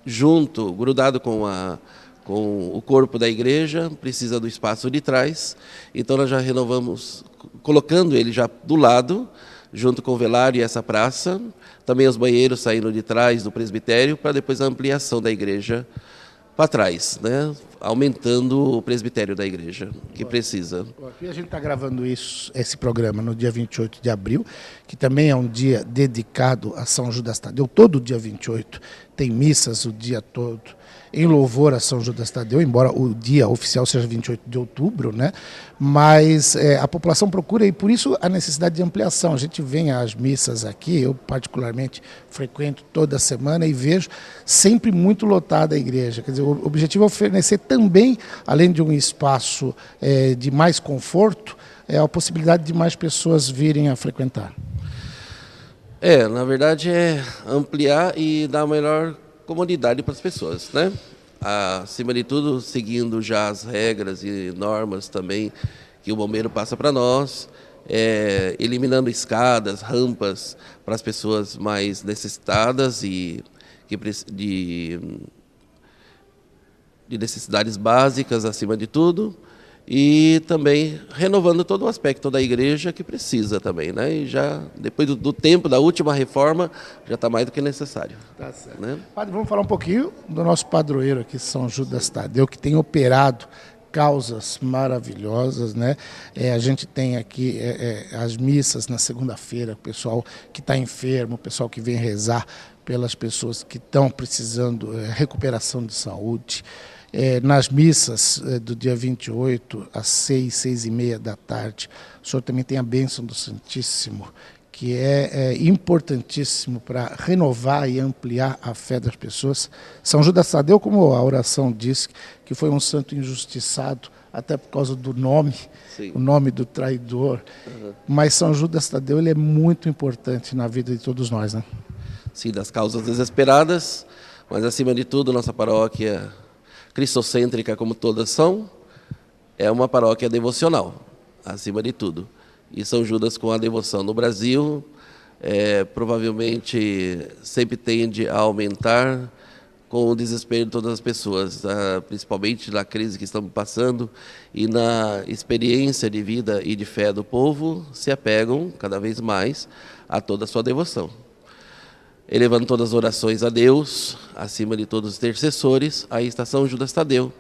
junto, grudado com o corpo da igreja, precisa do espaço de trás, então nós já renovamos, colocando ele já do lado, junto com o velário e essa praça, também os banheiros saindo de trás do presbitério, para depois a ampliação da igreja para trás, né? Aumentando o presbitério da igreja, que precisa. Aqui a gente está gravando esse programa no dia 28 de abril, que também é um dia dedicado a São Judas Tadeu. Todo dia 28 tem missas o dia todo em louvor a São Judas Tadeu, embora o dia oficial seja 28 de outubro, né? Mas a população procura, e por isso a necessidade de ampliação. A gente vem às missas aqui, eu particularmente frequento toda semana e vejo sempre muito lotada a igreja. Quer dizer, o objetivo é oferecer também, além de um espaço de mais conforto, a possibilidade de mais pessoas virem a frequentar. Na verdade é ampliar e dar melhor comodidade para as pessoas, né? Acima de tudo, seguindo já as regras e normas também que o bombeiro passa para nós, eliminando escadas, rampas para as pessoas mais necessitadas e de necessidades básicas acima de tudo, e também renovando todo o aspecto da igreja que precisa também, né? E já depois do tempo da última reforma já está mais do que necessário. Tá certo. Né? Padre, vamos falar um pouquinho do nosso padroeiro aqui, São Judas Tadeu, que tem operado causas maravilhosas, né? A gente tem aqui as missas na segunda-feira, o pessoal que está enfermo, o pessoal que vem rezar pelas pessoas que estão precisando recuperação de saúde. Nas missas do dia 28, às 6h30 da tarde, o senhor também tem a bênção do Santíssimo, que é importantíssimo para renovar e ampliar a fé das pessoas. São Judas Tadeu, como a oração diz, que foi um santo injustiçado, até por causa do nome, Sim. O nome do traidor. Uhum. Mas São Judas Tadeu ele é muito importante na vida de todos nós, né? Sim, das causas desesperadas, mas acima de tudo, nossa paróquia cristocêntrica, como todas são, é uma paróquia devocional, acima de tudo. E São Judas, com a devoção no Brasil, provavelmente sempre tende a aumentar com o desespero de todas as pessoas, principalmente na crise que estamos passando e na experiência de vida e de fé do povo, se apegam cada vez mais a toda a sua devoção. Elevando todas as orações a Deus, acima de todos os intercessores, aí está São Judas Tadeu,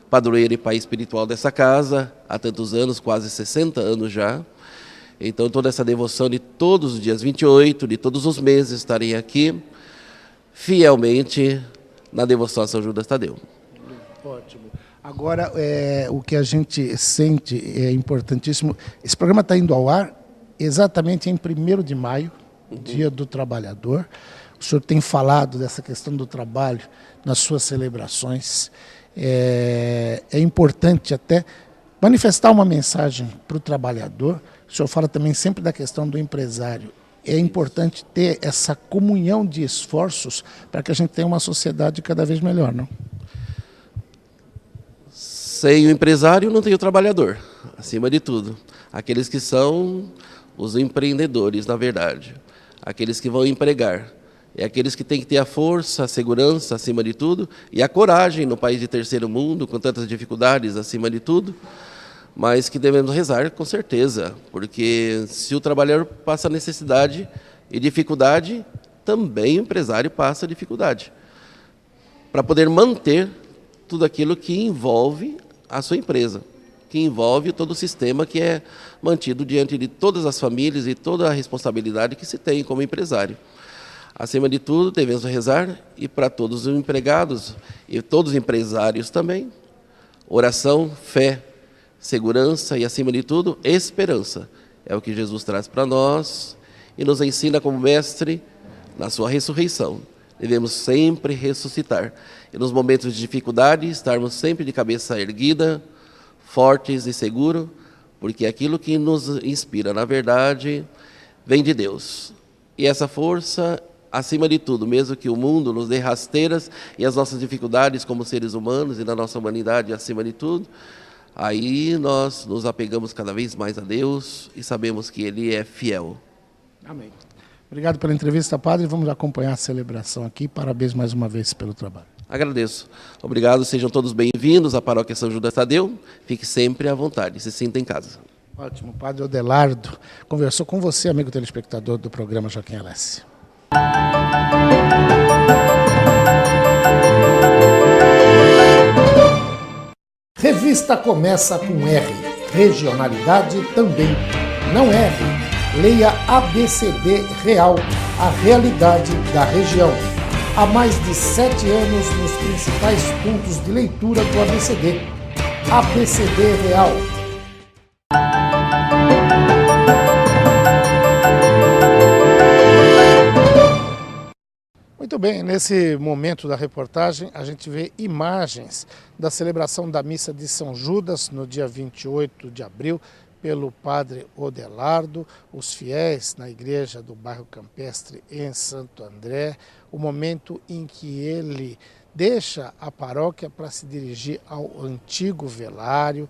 padroeiro e pai espiritual dessa casa, há tantos anos, quase 60 anos já. Então, toda essa devoção de todos os dias 28, de todos os meses, estarem aqui, fielmente, na devoção a São Judas Tadeu. Ótimo. Agora, o que a gente sente é importantíssimo. Esse programa está indo ao ar exatamente em 1º de maio, Dia do Trabalhador. O senhor tem falado dessa questão do trabalho nas suas celebrações. É importante até manifestar uma mensagem para o trabalhador. O senhor fala também sempre da questão do empresário. É importante ter essa comunhão de esforços para que a gente tenha uma sociedade cada vez melhor, não? Sem o empresário não tem o trabalhador, acima de tudo. Aqueles que são os empreendedores, na verdade. Aqueles que vão empregar. É aqueles que têm que ter a força, a segurança, acima de tudo, e a coragem no país de terceiro mundo, com tantas dificuldades, acima de tudo, mas que devemos rezar com certeza, porque se o trabalhador passa necessidade e dificuldade, também o empresário passa dificuldade, para poder manter tudo aquilo que envolve a sua empresa, que envolve todo o sistema que é mantido diante de todas as famílias e toda a responsabilidade que se tem como empresário. Acima de tudo, devemos rezar, e para todos os empregados e todos os empresários também, oração, fé, segurança e, acima de tudo, esperança. É o que Jesus traz para nós e nos ensina como mestre na sua ressurreição. Devemos sempre ressuscitar. E nos momentos de dificuldade, estarmos sempre de cabeça erguida, fortes e seguros, porque aquilo que nos inspira, na verdade, vem de Deus. E essa força, acima de tudo, mesmo que o mundo nos dê rasteiras e as nossas dificuldades como seres humanos e na nossa humanidade, acima de tudo, Aí nós nos apegamos cada vez mais a Deus e sabemos que Ele é fiel. Amém. Obrigado pela entrevista, padre. Vamos acompanhar a celebração aqui. Parabéns mais uma vez pelo trabalho. Agradeço. Obrigado, sejam todos bem-vindos à Paróquia São Judas Tadeu. Fique sempre à vontade, se sinta em casa. Ótimo. O padre Odelardo conversou com você, amigo telespectador do programa Joaquim Alessi. Revista começa com R. Regionalidade também. Não erre. Leia ABCD Real, a realidade da região. Há mais de 7 anos nos principais pontos de leitura do ABCD. ABCD Real. Muito bem, nesse momento da reportagem a gente vê imagens da celebração da missa de São Judas no dia 28 de abril pelo padre Odelardo, os fiéis na igreja do bairro Campestre em Santo André, o momento em que ele deixa a paróquia para se dirigir ao antigo velário,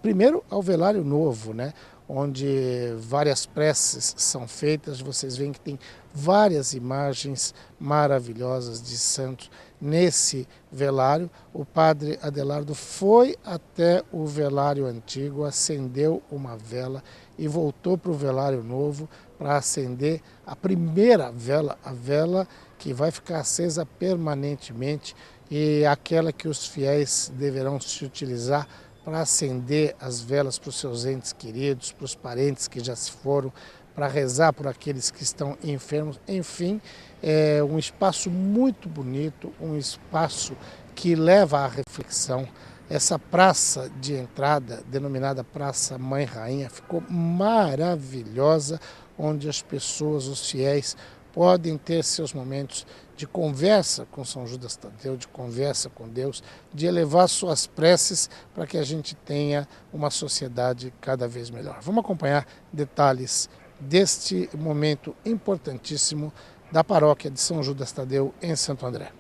primeiro ao velário novo, né? Onde várias preces são feitas. Vocês veem que tem várias imagens maravilhosas de santos nesse velário. O padre Adelardo foi até o velário antigo, acendeu uma vela e voltou para o velário novo para acender a primeira vela, a vela que vai ficar acesa permanentemente e aquela que os fiéis deverão se utilizar para acender as velas para os seus entes queridos, para os parentes que já se foram, para rezar por aqueles que estão enfermos. Enfim, é um espaço muito bonito, um espaço que leva à reflexão. Essa praça de entrada, denominada Praça Mãe Rainha, ficou maravilhosa, onde as pessoas, os fiéis, podem ter seus momentos de conversa com São Judas Tadeu, de conversa com Deus, de elevar suas preces para que a gente tenha uma sociedade cada vez melhor. Vamos acompanhar detalhes deste momento importantíssimo da paróquia de São Judas Tadeu em Santo André.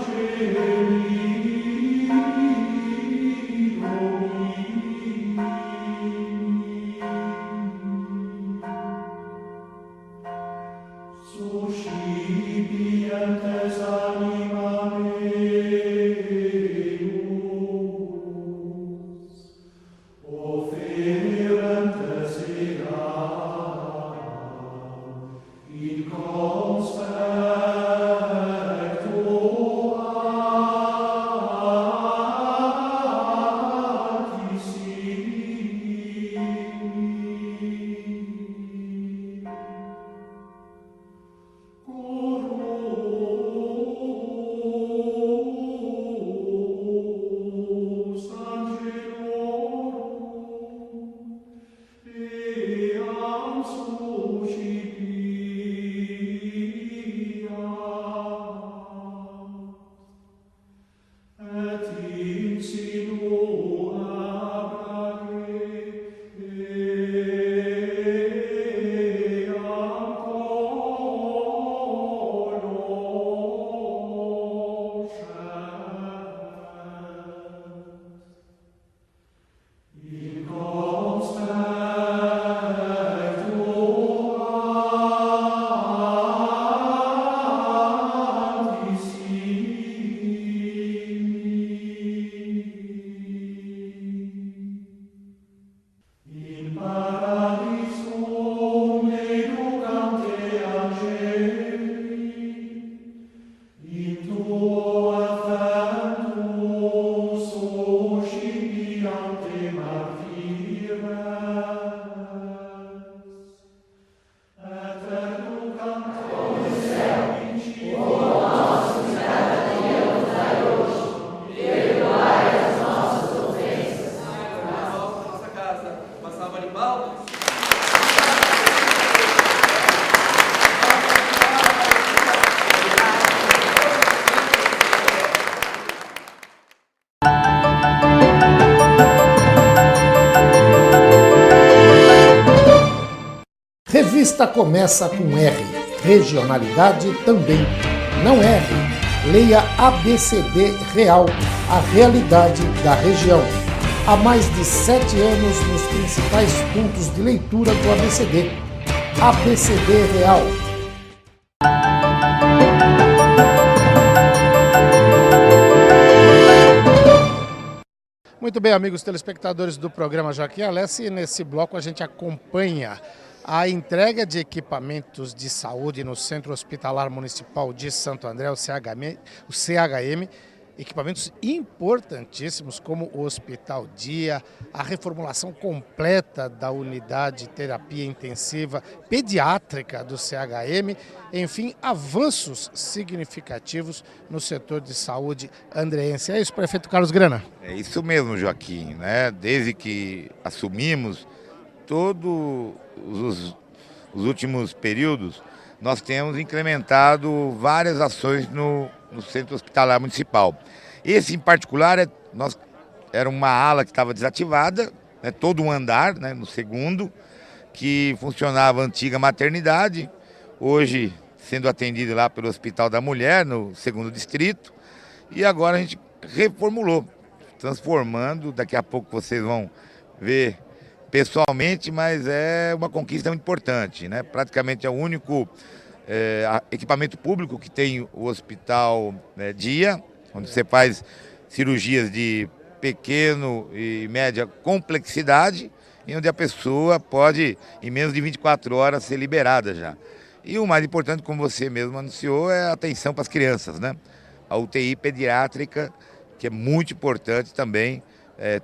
Angeli salva de palmas. Revista começa com R, regionalidade também. Não erre, leia ABCD Real, a realidade da região. Há mais de 7 anos nos principais pontos de leitura do ABCD. ABCD Real. Muito bem, amigos telespectadores do programa Joaquim Alessi, nesse bloco a gente acompanha a entrega de equipamentos de saúde no Centro Hospitalar Municipal de Santo André, o CHM, equipamentos importantíssimos como o Hospital Dia, a reformulação completa da unidade de terapia intensiva pediátrica do CHM, enfim, avanços significativos no setor de saúde andreense. É isso, prefeito Carlos Grana? É isso mesmo, Joaquim, né? Desde que assumimos todos os últimos períodos, nós temos incrementado várias ações no Centro Hospitalar Municipal. Esse, em particular, era uma ala que estava desativada, né, todo um andar, né, no segundo, que funcionava a antiga maternidade, hoje sendo atendido lá pelo Hospital da Mulher, no segundo distrito, e agora a gente reformulou, transformando, daqui a pouco vocês vão ver pessoalmente, mas é uma conquista muito importante, né? Praticamente é o único equipamento público que tem o Hospital Dia, onde você faz cirurgias de pequeno e média complexidade e onde a pessoa pode, em menos de 24 horas, ser liberada já. E o mais importante, como você mesmo anunciou, é a atenção para as crianças, né? A UTI pediátrica, que é muito importante também,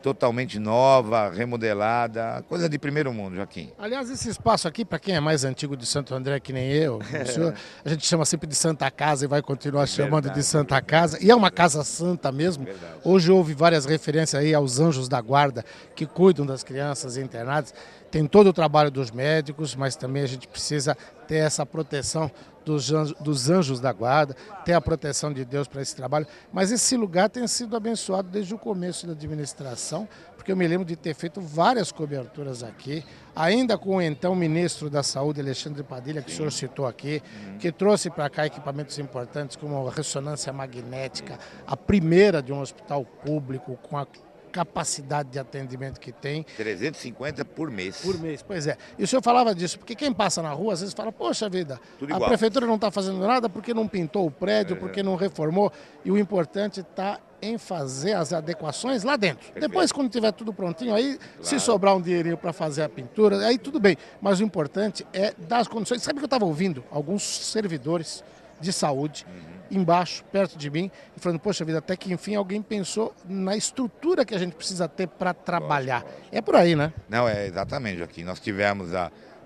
totalmente nova, remodelada, coisa de primeiro mundo, Joaquim. Aliás, esse espaço aqui, para quem é mais antigo de Santo André, que nem eu, o senhor, a gente chama sempre de Santa Casa e vai continuar chamando de Santa Casa, e é uma casa santa mesmo. Verdade. Hoje houve várias referências aí aos anjos da guarda que cuidam das crianças internadas. Tem todo o trabalho dos médicos, mas também a gente precisa ter essa proteção dos anjos da guarda, ter a proteção de Deus para esse trabalho. Mas esse lugar tem sido abençoado desde o começo da administração, porque eu me lembro de ter feito várias coberturas aqui, ainda com o então ministro da Saúde, Alexandre Padilha, que o senhor citou aqui, que trouxe para cá equipamentos importantes como a ressonância magnética, a primeira de um hospital público com a capacidade de atendimento que tem. 350 por mês. Por mês, pois é. E o senhor falava disso, porque quem passa na rua às vezes fala, poxa vida, a prefeitura não está fazendo nada porque não pintou o prédio, porque não reformou. E o importante está em fazer as adequações lá dentro. Perfeito. Depois, quando tiver tudo prontinho, aí se sobrar um dinheirinho para fazer a pintura, aí tudo bem. Mas o importante é dar as condições. Sabe que eu estava ouvindo alguns servidores de saúde embaixo, perto de mim, e falando, poxa vida, até que enfim alguém pensou na estrutura que a gente precisa ter para trabalhar. É por aí, né? Não, é exatamente, Joaquim. Nós tivemos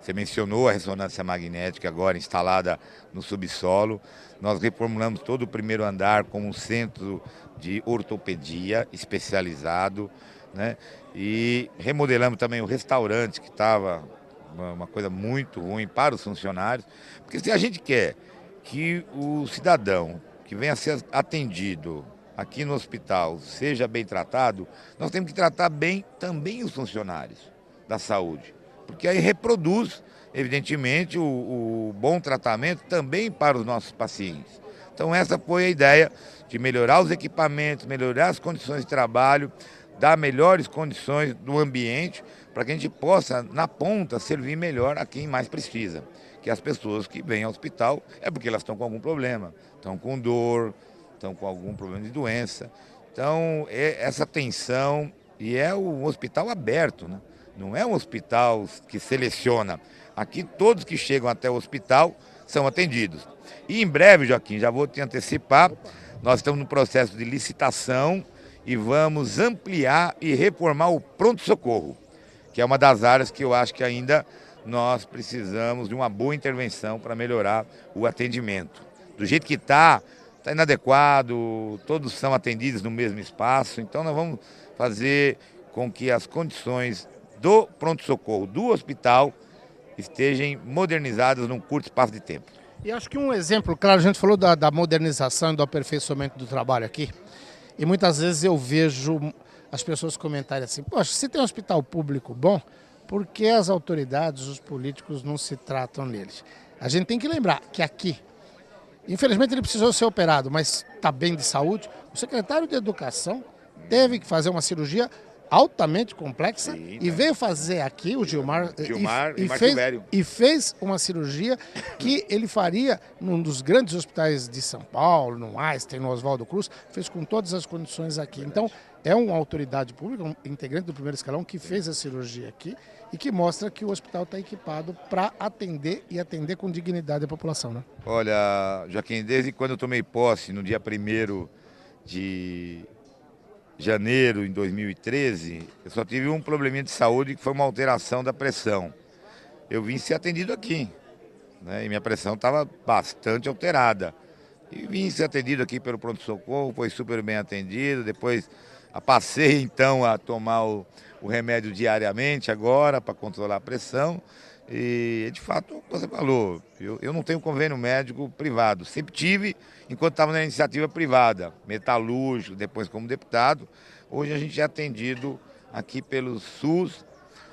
você mencionou a ressonância magnética agora instalada no subsolo. Nós reformulamos todo o primeiro andar como um centro de ortopedia especializado, né? E remodelamos também o restaurante, que estava uma coisa muito ruim para os funcionários, porque se a gente quer que o cidadão que venha a ser atendido aqui no hospital seja bem tratado, nós temos que tratar bem também os funcionários da saúde, porque aí reproduz, evidentemente, o bom tratamento também para os nossos pacientes. Então essa foi a ideia de melhorar os equipamentos, melhorar as condições de trabalho, dar melhores condições do ambiente, para que a gente possa, na ponta, servir melhor a quem mais precisa. Que as pessoas que vêm ao hospital é porque elas estão com algum problema, estão com dor, estão com algum problema de doença. Então, essa atenção, e é um hospital aberto, né? Não é um hospital que seleciona. Aqui todos que chegam até o hospital são atendidos. E em breve, Joaquim, já vou te antecipar, nós estamos no processo de licitação e vamos ampliar e reformar o pronto-socorro, que é uma das áreas que eu acho que ainda nós precisamos de uma boa intervenção para melhorar o atendimento. Do jeito que está inadequado, todos são atendidos no mesmo espaço, então nós vamos fazer com que as condições do pronto-socorro do hospital estejam modernizadas num curto espaço de tempo. E acho que um exemplo, claro, a gente falou da modernização e do aperfeiçoamento do trabalho aqui, e muitas vezes eu vejo as pessoas comentarem assim, poxa, se tem um hospital público bom, por que as autoridades, os políticos não se tratam neles? A gente tem que lembrar que aqui, infelizmente ele precisou ser operado, mas está bem de saúde, o secretário de Educação teve que fazer uma cirurgia altamente complexa. Sim, e veio fazer aqui o Gilmar e fez uma cirurgia que ele faria num dos grandes hospitais de São Paulo, no Einstein, no Oswaldo Cruz, fez com todas as condições aqui. Então é uma autoridade pública, um integrante do primeiro escalão que fez a cirurgia aqui e que mostra que o hospital está equipado para atender e atender com dignidade a população, né? Olha, Joaquim, desde quando eu tomei posse no dia 1º de janeiro em 2013, eu só tive um probleminha de saúde que foi uma alteração da pressão. Eu vim ser atendido aqui, né? E minha pressão estava bastante alterada. E vim ser atendido aqui pelo pronto-socorro, foi super bem atendido. Depois passei então a tomar o remédio diariamente agora para controlar a pressão. E de fato, você falou, eu não tenho convênio médico privado, sempre tive enquanto estava na iniciativa privada, metalúrgico, depois como deputado. Hoje a gente é atendido aqui pelo SUS,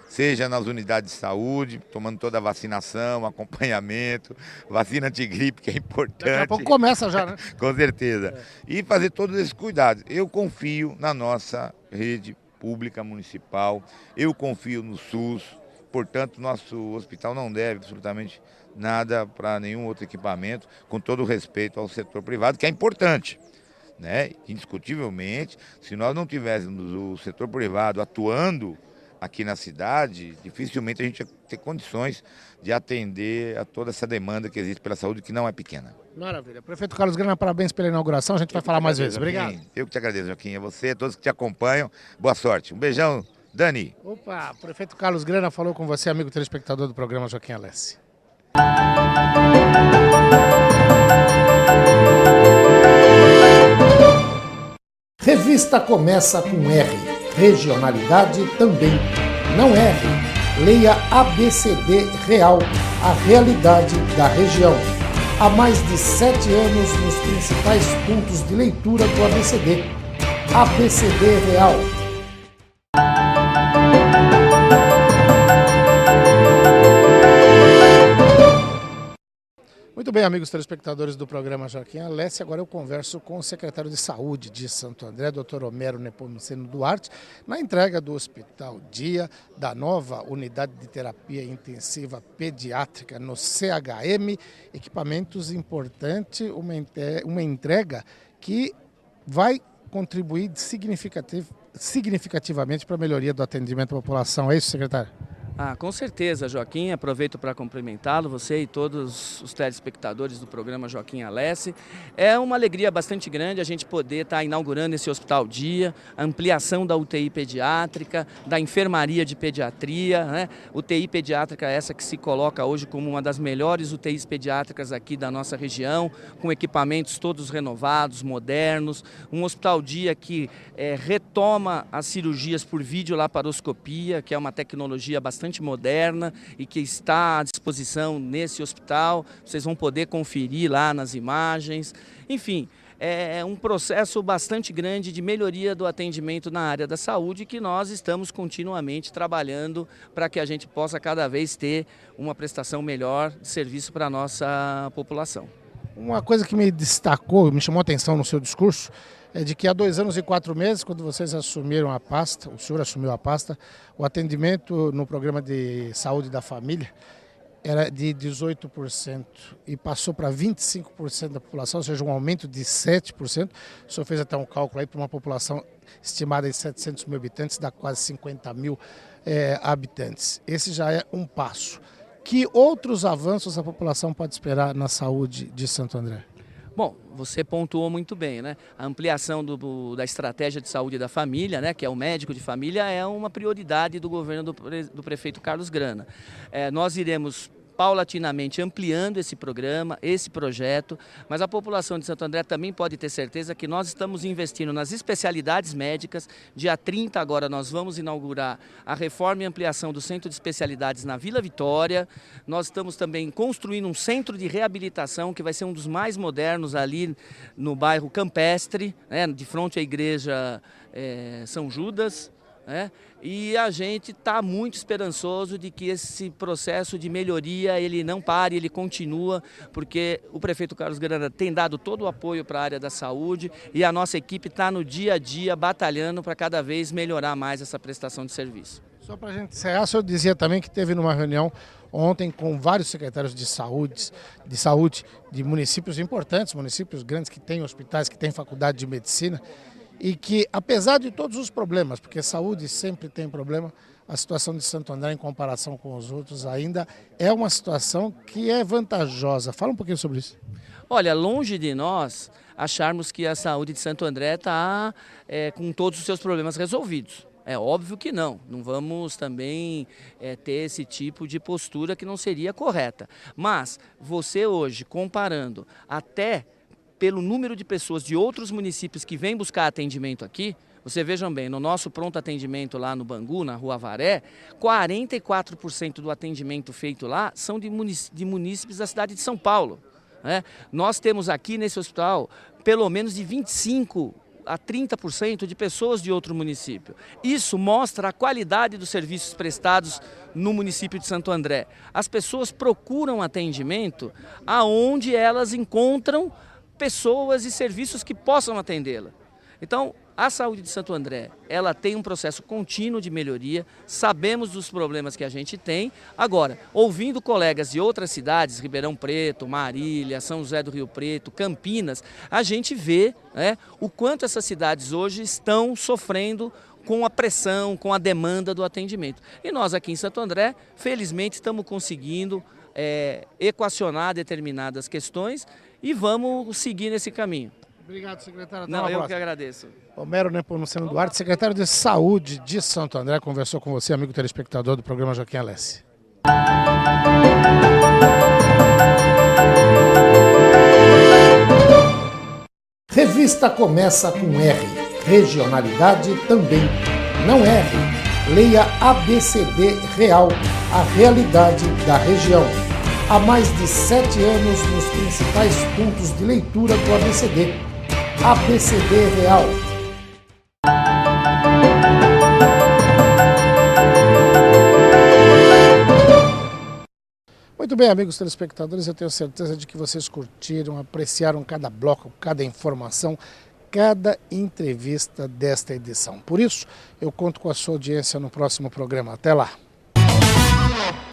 seja nas unidades de saúde, tomando toda a vacinação, acompanhamento, vacina antigripe, que é importante. Daqui a pouco começa já, né? Com certeza. E fazer todos esses cuidados. Eu confio na nossa rede pública municipal, eu confio no SUS. Portanto, nosso hospital não deve absolutamente nada para nenhum outro equipamento, com todo o respeito ao setor privado, que é importante, né? Indiscutivelmente, se nós não tivéssemos o setor privado atuando aqui na cidade, dificilmente a gente ia ter condições de atender a toda essa demanda que existe pela saúde, que não é pequena. Maravilha. Prefeito Carlos Grana, parabéns pela inauguração, a gente vai falar mais vezes. Obrigado. Eu que te agradeço, Joaquim, a você, a todos que te acompanham. Boa sorte. Um beijão. Dani. Opa, o prefeito Carlos Grana falou com você, amigo telespectador do programa Joaquim Alessi. Revista começa com R, regionalidade também. Não R, leia ABCD Real, a realidade da região. Há mais de 7 anos nos principais pontos de leitura do ABCD. ABCD Real. Muito bem, amigos telespectadores do programa Joaquim Alessi, agora eu converso com o secretário de Saúde de Santo André, Dr. Homero Nepomuceno Duarte, na entrega do Hospital Dia, da nova unidade de terapia intensiva pediátrica no CHM, equipamentos importantes, uma entrega que vai contribuir significativamente para a melhoria do atendimento à população. É isso, secretário? Com certeza, Joaquim. Aproveito para cumprimentá-lo, você e todos os telespectadores do programa Joaquim Alessi. É uma alegria bastante grande a gente poder estar inaugurando esse Hospital Dia, a ampliação da UTI pediátrica, da enfermaria de pediatria, né? UTI pediátrica essa que se coloca hoje como uma das melhores UTIs pediátricas aqui da nossa região, com equipamentos todos renovados, modernos. Um Hospital Dia que retoma as cirurgias por videolaparoscopia, que é uma tecnologia bastante moderna e que está à disposição nesse hospital. Vocês vão poder conferir lá nas imagens. Enfim, é um processo bastante grande de melhoria do atendimento na área da saúde que nós estamos continuamente trabalhando para que a gente possa cada vez ter uma prestação melhor de serviço para a nossa população. Uma coisa que me destacou, me chamou a atenção no seu discurso, é de que há 2 anos e 4 meses, quando vocês assumiram a pasta, o senhor assumiu a pasta, o atendimento no programa de saúde da família era de 18% e passou para 25% da população, ou seja, um aumento de 7%. O senhor fez até um cálculo aí para uma população estimada em 700 mil habitantes, dá quase 50 mil habitantes. Esse já é um passo. Que outros avanços a população pode esperar na saúde de Santo André? Bom, você pontuou muito bem, né? A ampliação da estratégia de saúde da família, né, que é o médico de família, é uma prioridade do governo do prefeito Carlos Grana. Nós iremos paulatinamente ampliando esse programa, esse projeto, mas a população de Santo André também pode ter certeza que nós estamos investindo nas especialidades médicas. Dia 30 agora nós vamos inaugurar a reforma e ampliação do Centro de Especialidades na Vila Vitória. Nós estamos também construindo um centro de reabilitação que vai ser um dos mais modernos ali no bairro Campestre, né, de frente à igreja São Judas. E a gente está muito esperançoso de que esse processo de melhoria ele não pare, ele continua, porque o prefeito Carlos Grana tem dado todo o apoio para a área da saúde e a nossa equipe está no dia a dia batalhando para cada vez melhorar mais essa prestação de serviço. Só para a gente encerrar, o senhor dizia também que teve numa reunião ontem com vários secretários de saúde de municípios importantes, municípios grandes que têm hospitais, que têm faculdade de medicina, e que, apesar de todos os problemas, porque saúde sempre tem problema, a situação de Santo André, em comparação com os outros, ainda é uma situação que é vantajosa. Fala um pouquinho sobre isso. Olha, longe de nós acharmos que a saúde de Santo André está com todos os seus problemas resolvidos. É óbvio que não vamos também ter esse tipo de postura que não seria correta. Mas você hoje, comparando até pelo número de pessoas de outros municípios que vêm buscar atendimento aqui, você vejam bem, no nosso pronto atendimento lá no Bangu, na Rua Avaré, 44% do atendimento feito lá são de munícipes da cidade de São Paulo. Nós temos aqui nesse hospital pelo menos de 25% a 30% de pessoas de outro município. Isso mostra a qualidade dos serviços prestados no município de Santo André. As pessoas procuram atendimento aonde elas encontram pessoas e serviços que possam atendê-la. Então, a saúde de Santo André, ela tem um processo contínuo de melhoria, sabemos dos problemas que a gente tem. Agora, ouvindo colegas de outras cidades, Ribeirão Preto, Marília, São José do Rio Preto, Campinas, a gente vê o quanto essas cidades hoje estão sofrendo com a pressão, com a demanda do atendimento. E nós aqui em Santo André, felizmente, estamos conseguindo equacionar determinadas questões e vamos seguir nesse caminho. Obrigado, secretário. Não, eu que agradeço. Homero Nepomuceno Duarte, secretário de Saúde de Santo André, conversou com você, amigo telespectador do programa Joaquim Alessi. Revista começa com R, regionalidade também. Não erre, leia ABCD Real, a realidade da região. Há mais de 7 anos nos principais pontos de leitura do ABCD. ABCD Real. Muito bem, amigos telespectadores, eu tenho certeza de que vocês curtiram, apreciaram cada bloco, cada informação, cada entrevista desta edição. Por isso, eu conto com a sua audiência no próximo programa. Até lá!